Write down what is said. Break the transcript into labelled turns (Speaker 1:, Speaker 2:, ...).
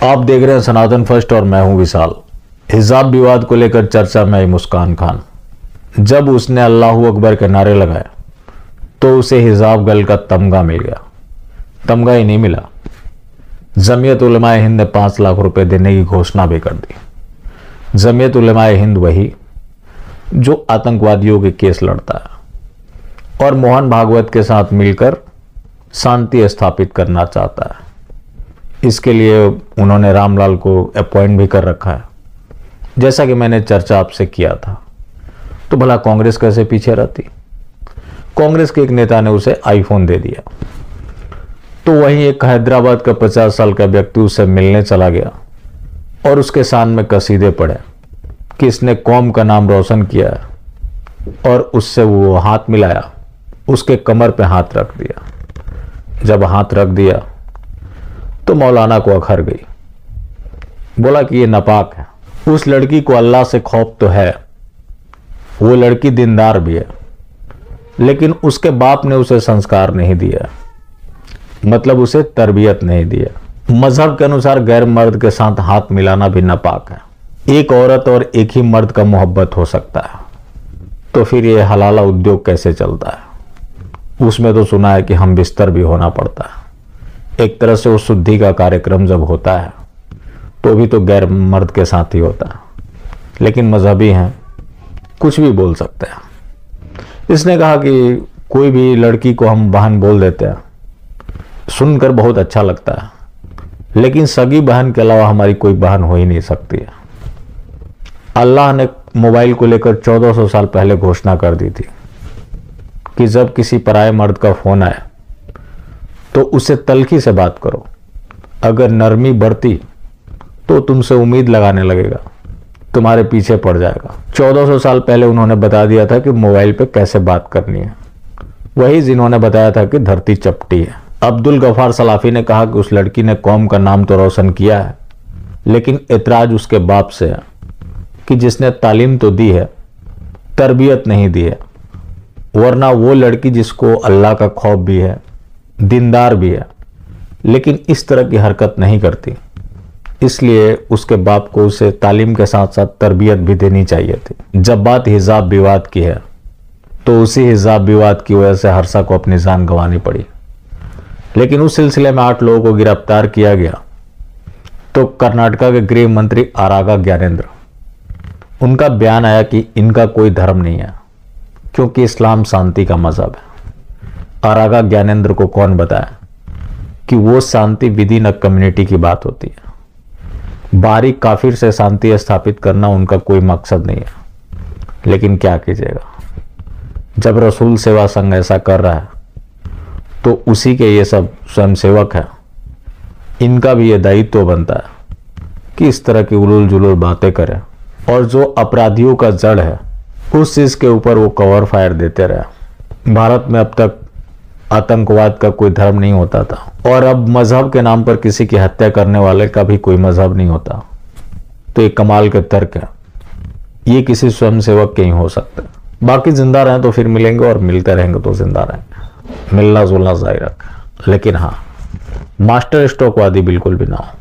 Speaker 1: आप देख रहे हैं सनातन फर्स्ट और मैं हूं विशाल। हिजाब विवाद को लेकर चर्चा में आई मुस्कान खान। जब उसने अल्लाहू अकबर के नारे लगाए तो उसे हिजाब गर्ल का तमगा मिल गया। तमगा ही नहीं मिला, जमीयत उलमाए हिंद ने 5 लाख रुपए देने की घोषणा भी कर दी। जमीयत उलमाए हिंद वही जो आतंकवादियों के केस लड़ता है और मोहन भागवत के साथ मिलकर शांति स्थापित करना चाहता है। इसके लिए उन्होंने रामलाल को अपॉइंट भी कर रखा है। जैसा कि मैंने चर्चा आपसे किया था, तो भला कांग्रेस कैसे पीछे रहती। कांग्रेस के एक नेता ने उसे आईफोन दे दिया, तो वहीं एक हैदराबाद का 50 साल का व्यक्ति उससे मिलने चला गया और उसके शान में कसीदे पड़े कि इसने कौम का नाम रोशन किया है, और उससे वो हाथ मिलाया, उसके कमर पे हाथ रख दिया। जब हाथ रख दिया तो मौलाना को अखर गई, बोला कि ये नापाक है। उस लड़की को अल्लाह से खौफ तो है, वो लड़की दीनदार भी है, लेकिन उसके बाप ने उसे संस्कार नहीं दिया, मतलब उसे तरबियत नहीं दिया। मजहब के अनुसार गैर मर्द के साथ हाथ मिलाना भी नापाक है। एक औरत और एक ही मर्द का मोहब्बत हो सकता है, तो फिर ये हलाला उद्योग कैसे चलता है। उसमें तो सुना है कि हम बिस्तर भी होना पड़ता है। एक तरह से वो शुद्धि का कार्यक्रम जब होता है तो भी तो गैर मर्द के साथ ही होता है, लेकिन मजहबी हैं, कुछ भी बोल सकते हैं। इसने कहा कि कोई भी लड़की को हम बहन बोल देते हैं, सुनकर बहुत अच्छा लगता है, लेकिन सगी बहन के अलावा हमारी कोई बहन हो ही नहीं सकती है। अल्लाह ने मोबाइल को लेकर 1400 साल पहले घोषणा कर दी थी कि जब किसी पराये मर्द का फोन आए तो उससे तल्खी से बात करो। अगर नरमी बढ़ती तो तुमसे उम्मीद लगाने लगेगा, तुम्हारे पीछे पड़ जाएगा। 1400 साल पहले उन्होंने बता दिया था कि मोबाइल पे कैसे बात करनी है, वही जिन्होंने बताया था कि धरती चपटी है। अब्दुल गफार सलाफी ने कहा कि उस लड़की ने कौम का नाम तो रोशन किया है, लेकिन एतराज उसके बाप से है कि जिसने तालीम तो दी है, तरबियत नहीं दी है। वरना वो लड़की जिसको अल्लाह का खौफ भी है, दीनदार भी है, लेकिन इस तरह की हरकत नहीं करती, इसलिए उसके बाप को उसे तालीम के साथ साथ तरबियत भी देनी चाहिए थी। जब बात हिजाब विवाद की है, तो उसी हिजाब विवाद की वजह से हर्षा को अपनी जान गंवानी पड़ी। लेकिन उस सिलसिले में 8 लोगों को गिरफ्तार किया गया। तो कर्नाटका के गृह मंत्री आरागा ज्ञानेंद्र, उनका बयान आया कि इनका कोई धर्म नहीं है, क्योंकि इस्लाम शांति का मजहब है। आरागा ज्ञानेंद्र को कौन बताया कि वो शांति विधि न कम्युनिटी की बात होती है। बाहरी काफिर से शांति स्थापित करना उनका कोई मकसद नहीं है, लेकिन क्या कीजिएगा, जब रसूल सेवा संघ ऐसा कर रहा है तो उसी के ये सब स्वयंसेवक हैं, इनका भी ये दायित्व बनता है कि इस तरह की उलूल जुलूल बातें करें, और जो अपराधियों का जड़ है उस चीज के ऊपर वो कवर फायर देते रहे। भारत में अब तक आतंकवाद का कोई धर्म नहीं होता था, और अब मजहब के नाम पर किसी की हत्या करने वाले का भी कोई मजहब नहीं होता। तो ये कमाल के तर्क है, ये किसी स्वयंसेवक के ही हो सकते हैं। बाकी जिंदा रहें तो फिर मिलेंगे, और मिलते रहेंगे तो जिंदा रहेंगे। मिलना जुलना जारी रखें, लेकिन हाँ, मास्टर स्ट्रोकवादी बिल्कुल भी ना हो।